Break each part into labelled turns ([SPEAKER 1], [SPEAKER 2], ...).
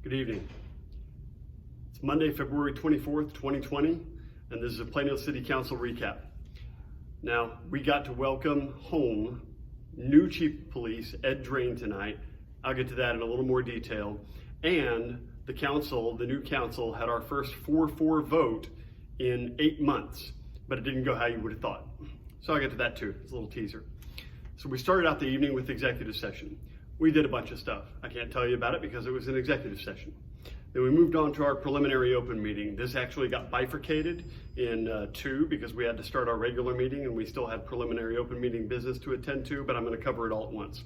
[SPEAKER 1] Good evening. It's Monday, February 24th, 2020, and this is a Plano City Council recap. Now, we got to welcome home new Chief of Police, Ed Drain, tonight. I'll get to that in a little more detail. And the new council, had our first 4-4 vote in 8 months, but it didn't go how you would have thought. So I'll get to that too. It's a little teaser. So we started out the evening with executive session. We did a bunch of stuff. I can't tell you about it because it was an executive session. Then we moved on to our preliminary open meeting. This actually got bifurcated in two because we had to start our regular meeting and we still had preliminary open meeting business to attend to, but I'm going to cover it all at once.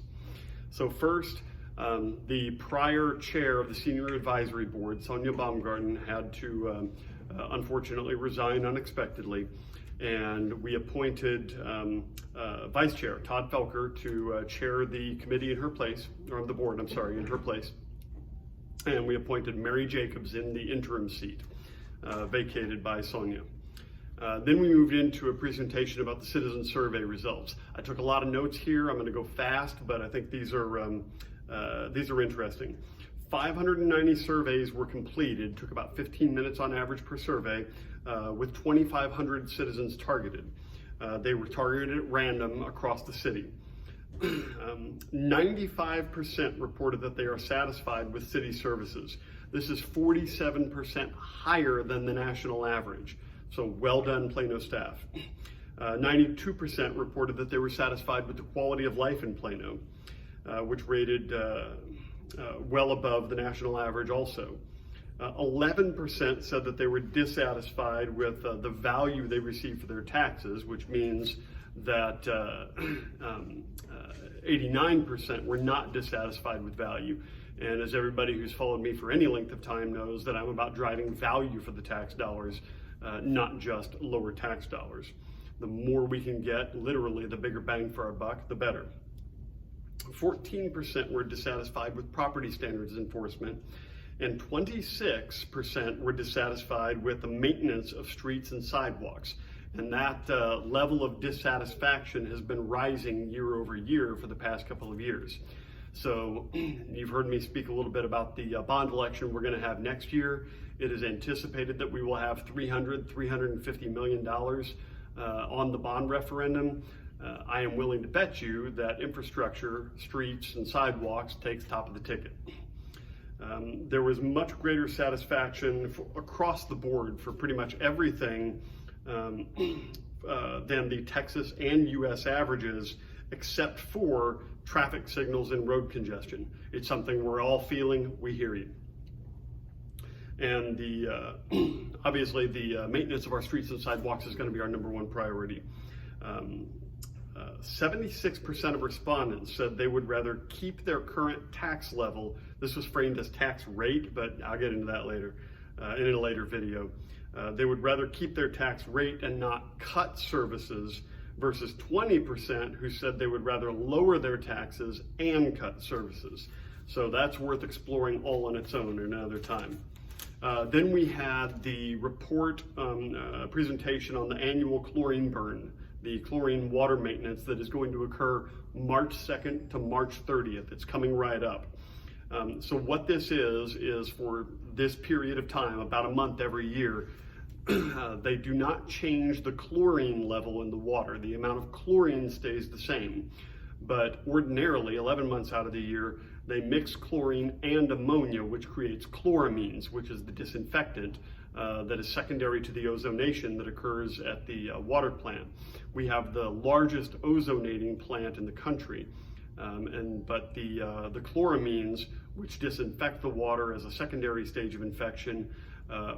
[SPEAKER 1] So first, the prior chair of the Senior Advisory Board, Sonia Baumgarten, had to unfortunately resign unexpectedly. And we appointed Vice Chair Todd Felker to chair the committee in her place, or the board, I'm sorry, in her place. And we appointed Mary Jacobs in the interim seat, vacated by Sonia. Then we moved into a presentation about the citizen survey results. I took a lot of notes here. I'm going to go fast, but I think these are interesting. 590 surveys were completed, took about 15 minutes on average per survey, with 2,500 citizens targeted. They were targeted at random across the city. 95% reported that they are satisfied with city services. This is 47% higher than the national average. So well done, Plano staff. 92% reported that they were satisfied with the quality of life in Plano, which rated well above the national average also. 11% said that they were dissatisfied with the value they received for their taxes, which means that 89% were not dissatisfied with value. And as everybody who's followed me for any length of time knows, that I'm about driving value for the tax dollars, not just lower tax dollars. The more we can get, literally, the bigger bang for our buck, the better. 14% were dissatisfied with property standards enforcement, and 26% were dissatisfied with the maintenance of streets and sidewalks. And that level of dissatisfaction has been rising year over year for the past couple of years. So you've heard me speak a little bit about the bond election we're going to have next year. It is anticipated that we will have $350 million on the bond referendum. I am willing to bet you that infrastructure, streets, and sidewalks takes top of the ticket. There was much greater satisfaction across the board for pretty much everything than the Texas and U.S. averages, except for traffic signals and road congestion. It's something we're all feeling. We hear you. And obviously the maintenance of our streets and sidewalks is going to be our number one priority. 76% of respondents said they would rather keep their current tax level. This was framed as tax rate, but I'll get into that later in a later video. They would rather keep their tax rate and not cut services, versus 20% who said they would rather lower their taxes and cut services. So that's worth exploring all on its own another time. Then we had the report presentation on the annual chlorine burn, the chlorine water maintenance that is going to occur March 2nd to March 30th. It's coming right up. So what this is for this period of time, about a month every year, they do not change the chlorine level in the water. The amount of chlorine stays the same. But ordinarily, 11 months out of the year, they mix chlorine and ammonia, which creates chloramines, which is the disinfectant that is secondary to the ozonation that occurs at the water plant. We have the largest ozonating plant in the country, but the chloramines, which disinfect the water as a secondary stage of infection,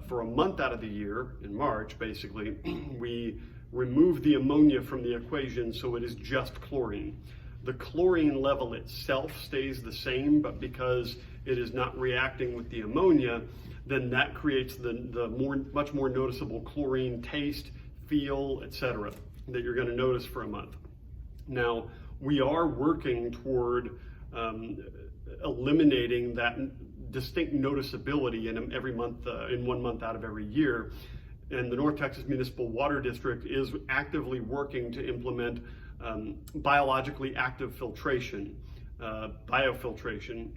[SPEAKER 1] for a month out of the year, in March basically, we remove the ammonia from the equation, so it is just chlorine. The chlorine level itself stays the same, but because it is not reacting with the ammonia, then that creates the much more noticeable chlorine taste, feel, etc., that you're going to notice for a month. Now, we are working toward eliminating that distinct noticeability in every month, in 1 month out of every year. And the North Texas Municipal Water District is actively working to implement biologically active filtration, biofiltration,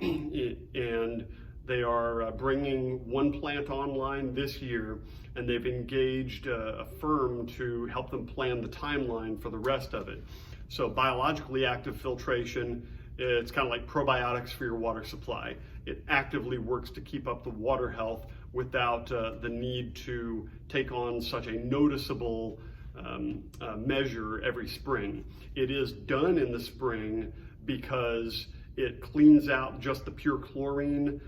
[SPEAKER 1] and They are bringing one plant online this year, and they've engaged a firm to help them plan the timeline for the rest of it. So biologically active filtration, it's kind of like probiotics for your water supply. It actively works to keep up the water health without the need to take on such a noticeable measure every spring. It is done in the spring because it cleans out just the pure chlorine,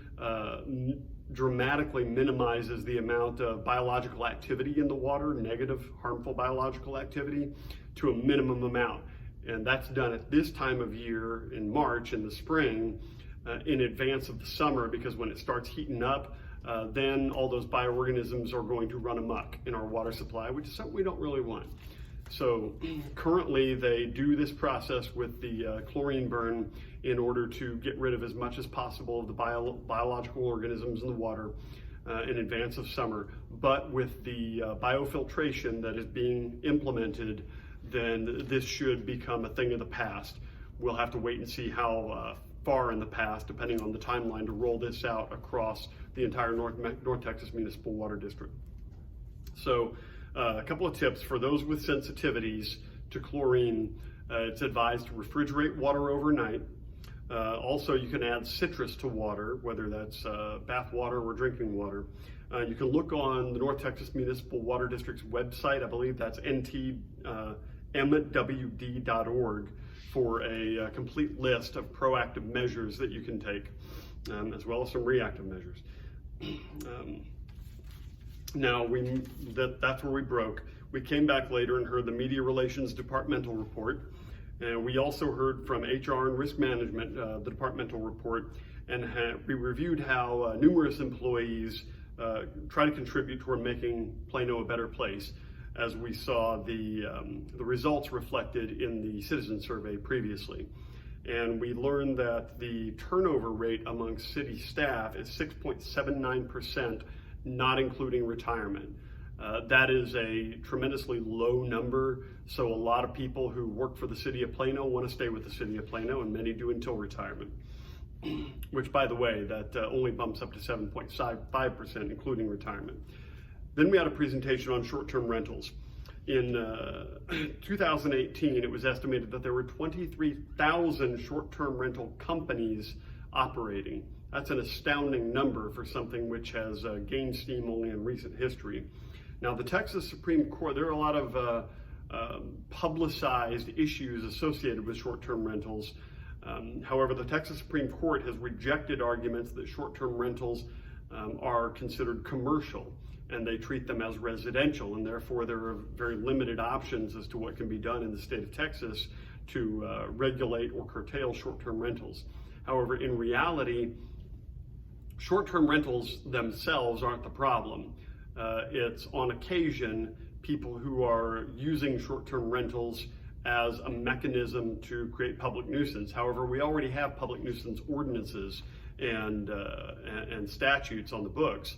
[SPEAKER 1] dramatically minimizes the amount of biological activity in the water, negative, harmful biological activity, to a minimum amount. And that's done at this time of year in March, in the spring, in advance of the summer, because when it starts heating up, then all those bioorganisms are going to run amok in our water supply, which is something we don't really want. So currently they do this process with the chlorine burn in order to get rid of as much as possible of the biological organisms in the water in advance of summer. But with the biofiltration that is being implemented, then this should become a thing of the past. We'll have to wait and see how far in the past, depending on the timeline, to roll this out across the entire North Texas Municipal Water District. So a couple of tips for those with sensitivities to chlorine. It's advised to refrigerate water overnight. Also, you can add citrus to water, whether that's bath water or drinking water. You can look on the North Texas Municipal Water District's website. I believe that's ntmwd.org for a complete list of proactive measures that you can take, as well as some reactive measures. Now, that's where we broke. We came back later and heard the Media Relations Departmental Report. And we also heard from HR and Risk Management, the departmental report, and we reviewed how numerous employees try to contribute toward making Plano a better place, as we saw the results reflected in the citizen survey previously. And we learned that the turnover rate among city staff is 6.79%, not including retirement. That is a tremendously low number, so a lot of people who work for the city of Plano want to stay with the city of Plano, and many do until retirement, which, by the way, that only bumps up to 7.5%, including retirement. Then we had a presentation on short-term rentals. In 2018, it was estimated that there were 23,000 short-term rental companies operating. That's an astounding number for something which has gained steam only in recent history. Now, the Texas Supreme Court, there are a lot of publicized issues associated with short-term rentals. However, the Texas Supreme Court has rejected arguments that short-term rentals are considered commercial, and they treat them as residential, and therefore there are very limited options as to what can be done in the state of Texas to regulate or curtail short-term rentals. However, in reality, short-term rentals themselves aren't the problem. It's on occasion people who are using short-term rentals as a mechanism to create public nuisance. However, we already have public nuisance ordinances and statutes on the books.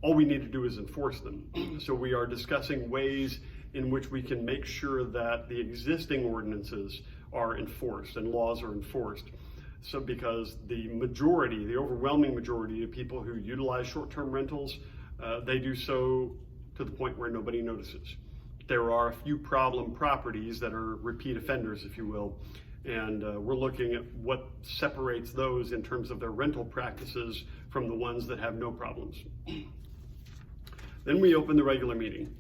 [SPEAKER 1] All we need to do is enforce them. So we are discussing ways in which we can make sure that the existing ordinances are enforced and laws are enforced. So because the overwhelming majority of people who utilize short-term rentals, they do so to the point where nobody notices. There are a few problem properties that are repeat offenders, if you will, and we're looking at what separates those in terms of their rental practices from the ones that have no problems. Then we opened the regular meeting.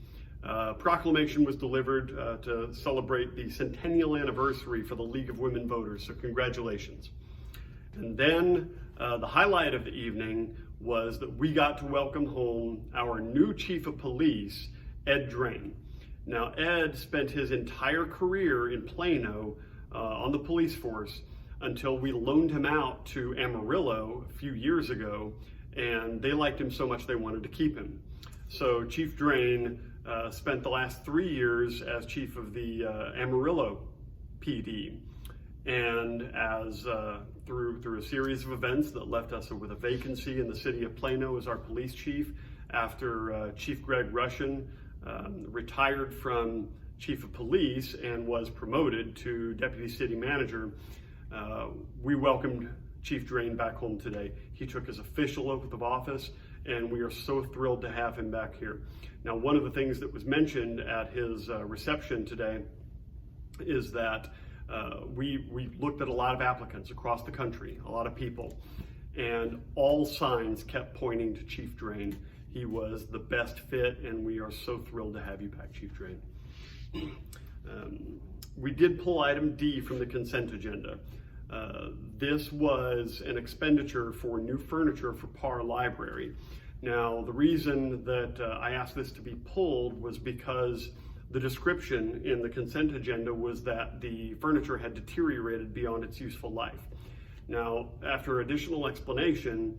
[SPEAKER 1] Proclamation was delivered to celebrate the centennial anniversary for the League of Women Voters, so congratulations. And then the highlight of the evening was that we got to welcome home our new chief of police, Ed Drain. Now, Ed spent his entire career in Plano on the police force until we loaned him out to Amarillo a few years ago, and they liked him so much they wanted to keep him. So Chief Drain spent the last 3 years as chief of the Amarillo PD, and as through a series of events that left us with a vacancy in the city of Plano as our police chief after Chief Greg Russian retired from chief of police and was promoted to deputy city manager, we welcomed Chief Drain back home today. He took his official oath of office, and we are so thrilled to have him back here. Now, one of the things that was mentioned at his reception today is that we looked at a lot of applicants across the country, a lot of people, and all signs kept pointing to Chief Drain. He was the best fit, and we are so thrilled to have you back, Chief Drain. We did pull item D from the consent agenda. This was an expenditure for new furniture for Parr Library. Now, the reason that I asked this to be pulled was because the description in the consent agenda was that the furniture had deteriorated beyond its useful life. Now, after additional explanation,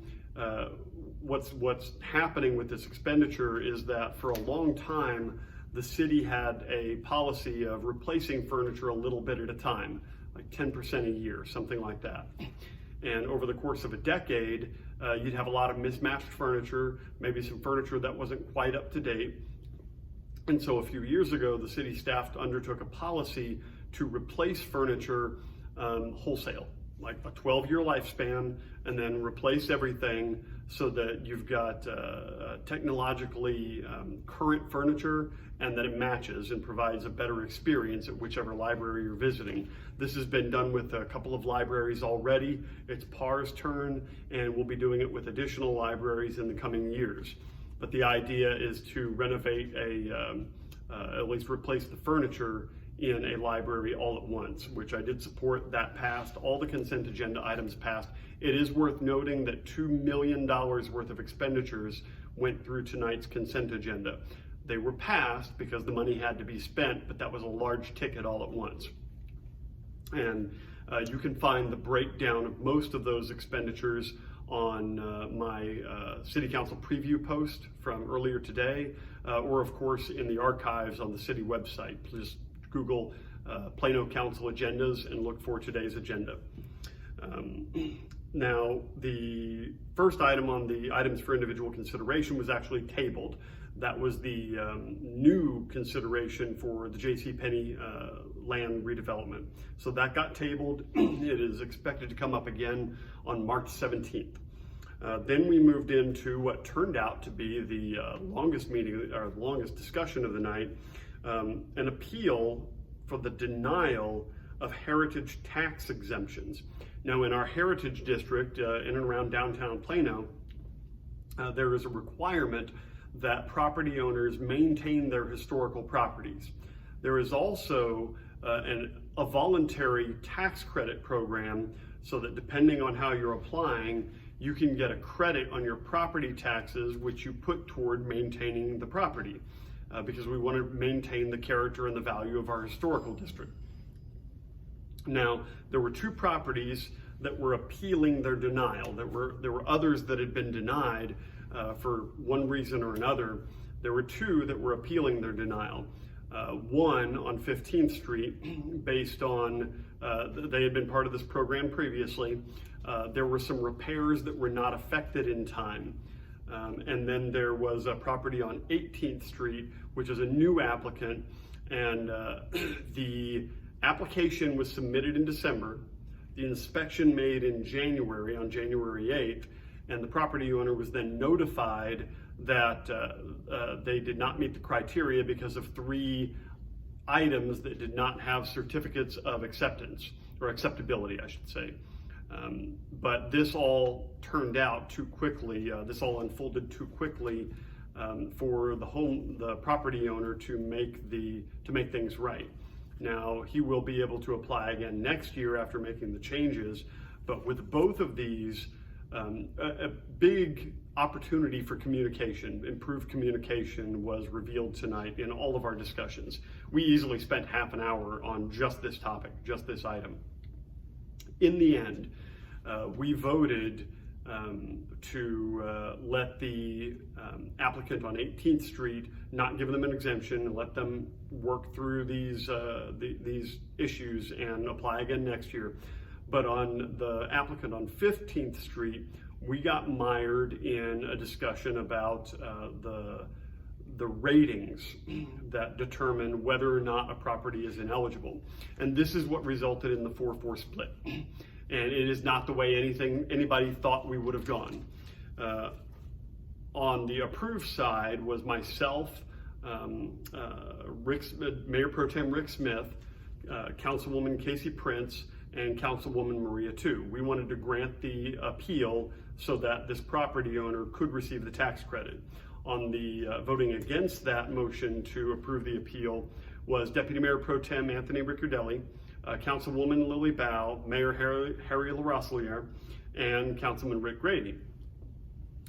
[SPEAKER 1] what's happening with this expenditure is that for a long time, the city had a policy of replacing furniture a little bit at a time, like 10% a year, something like that. And over the course of a decade, you'd have a lot of mismatched furniture, maybe some furniture that wasn't quite up to date. And so a few years ago, the city staff undertook a policy to replace furniture wholesale, like a 12-year lifespan, and then replace everything so that you've got technologically current furniture and that it matches and provides a better experience at whichever library you're visiting. This has been done with a couple of libraries already. It's Parr's turn, and we'll be doing it with additional libraries in the coming years. But the idea is to renovate at least replace the furniture in a library all at once, which I did support. That passed. All the consent agenda items passed. It is worth noting that $2 million worth of expenditures went through tonight's consent agenda. They were passed because the money had to be spent, but that was a large ticket all at once. And you can find the breakdown of most of those expenditures on my City Council preview post from earlier today, or of course in the archives on the city website. Please Google Plano Council agendas and look for today's agenda. Now, the first item on the items for individual consideration was actually tabled. That was the new consideration for the JCPenney land redevelopment. So that got tabled. It is expected to come up again on March 17th. Then we moved into what turned out to be the longest meeting, or longest discussion of the night, an appeal for the denial of heritage tax exemptions. Now, in our heritage district in and around downtown Plano, there is a requirement that property owners maintain their historical properties. There is also a voluntary tax credit program so that depending on how you're applying, you can get a credit on your property taxes, which you put toward maintaining the property, because we want to maintain the character and the value of our historical district. Now, there were two properties that were appealing their denial. There were others that had been denied for one reason or another. There were two that were appealing their denial. One on 15th Street, based on, they had been part of this program previously. There were some repairs that were not affected in time. And then there was a property on 18th Street, which is a new applicant, and the application was submitted in December, the inspection made in January, on January 8th, and the property owner was then notified that they did not meet the criteria because of 3 items that did not have certificates of acceptance, or acceptability, I should say. But this all turned out too quickly. This all unfolded too quickly for the property owner to make things right. Now, he will be able to apply again next year after making the changes, but with both of these, a big opportunity for communication, improved communication, was revealed tonight in all of our discussions. We easily spent half an hour on just this topic, just this item. In the end, we voted to let the applicant on 18th Street, not give them an exemption, and let them work through these issues and apply again next year. But on the applicant on 15th Street, we got mired in a discussion about the ratings that determine whether or not a property is ineligible. And this is what resulted in the 4-4 split. and it is not the way anybody thought we would have gone. On the approved side was myself, Mayor Pro Tem Rick Smith, Councilwoman Casey Prince, and Councilwoman Maria Tu. We wanted to grant the appeal so that this property owner could receive the tax credit. On the voting against that motion to approve the appeal was Deputy Mayor Pro Tem Anthony Ricciardelli, Councilwoman Lily Bow, Mayor Harry LaRoselier, and Councilman Rick Grady.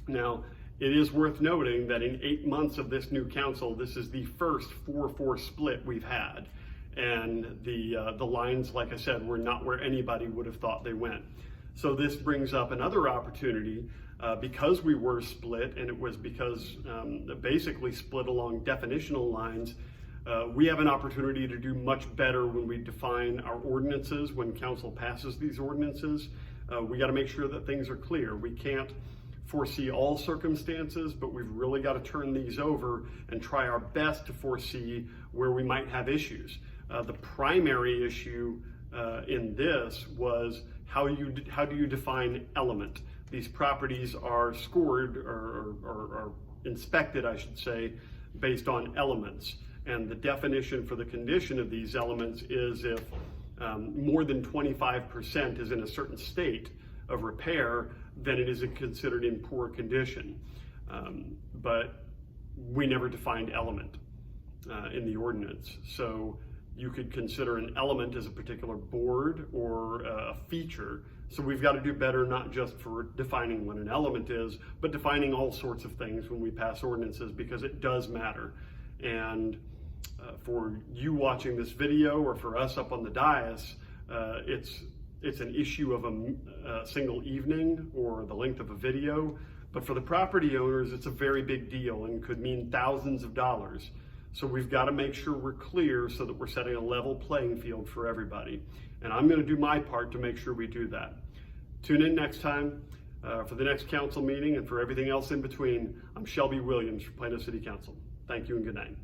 [SPEAKER 1] Now, it is worth noting that in 8 months of this new council, this is the first 4-4 split we've had. And the lines, like I said, were not where anybody would have thought they went. So this brings up another opportunity because we were split, and it was because basically split along definitional lines. We have an opportunity to do much better when we define our ordinances, when council passes these ordinances. We got to make sure that things are clear. We can't foresee all circumstances, but we've really got to turn these over and try our best to foresee where we might have issues. The primary issue in this was how do you define element? These properties are scored or inspected, I should say, based on elements. And the definition for the condition of these elements is if more than 25% is in a certain state of repair, then it is considered in poor condition. But we never defined element in the ordinance. So you could consider an element as a particular board or a feature. So we've got to do better, not just for defining what an element is, but defining all sorts of things when we pass ordinances, because it does matter. And for you watching this video, or for us up on the dais, it's an issue of a single evening or the length of a video. But for the property owners, it's a very big deal and could mean thousands of dollars. So we've got to make sure we're clear so that we're setting a level playing field for everybody. And I'm going to do my part to make sure we do that. Tune in next time for the next council meeting, and for everything else in between. I'm Shelby Williams for Plano City Council. Thank you and good night.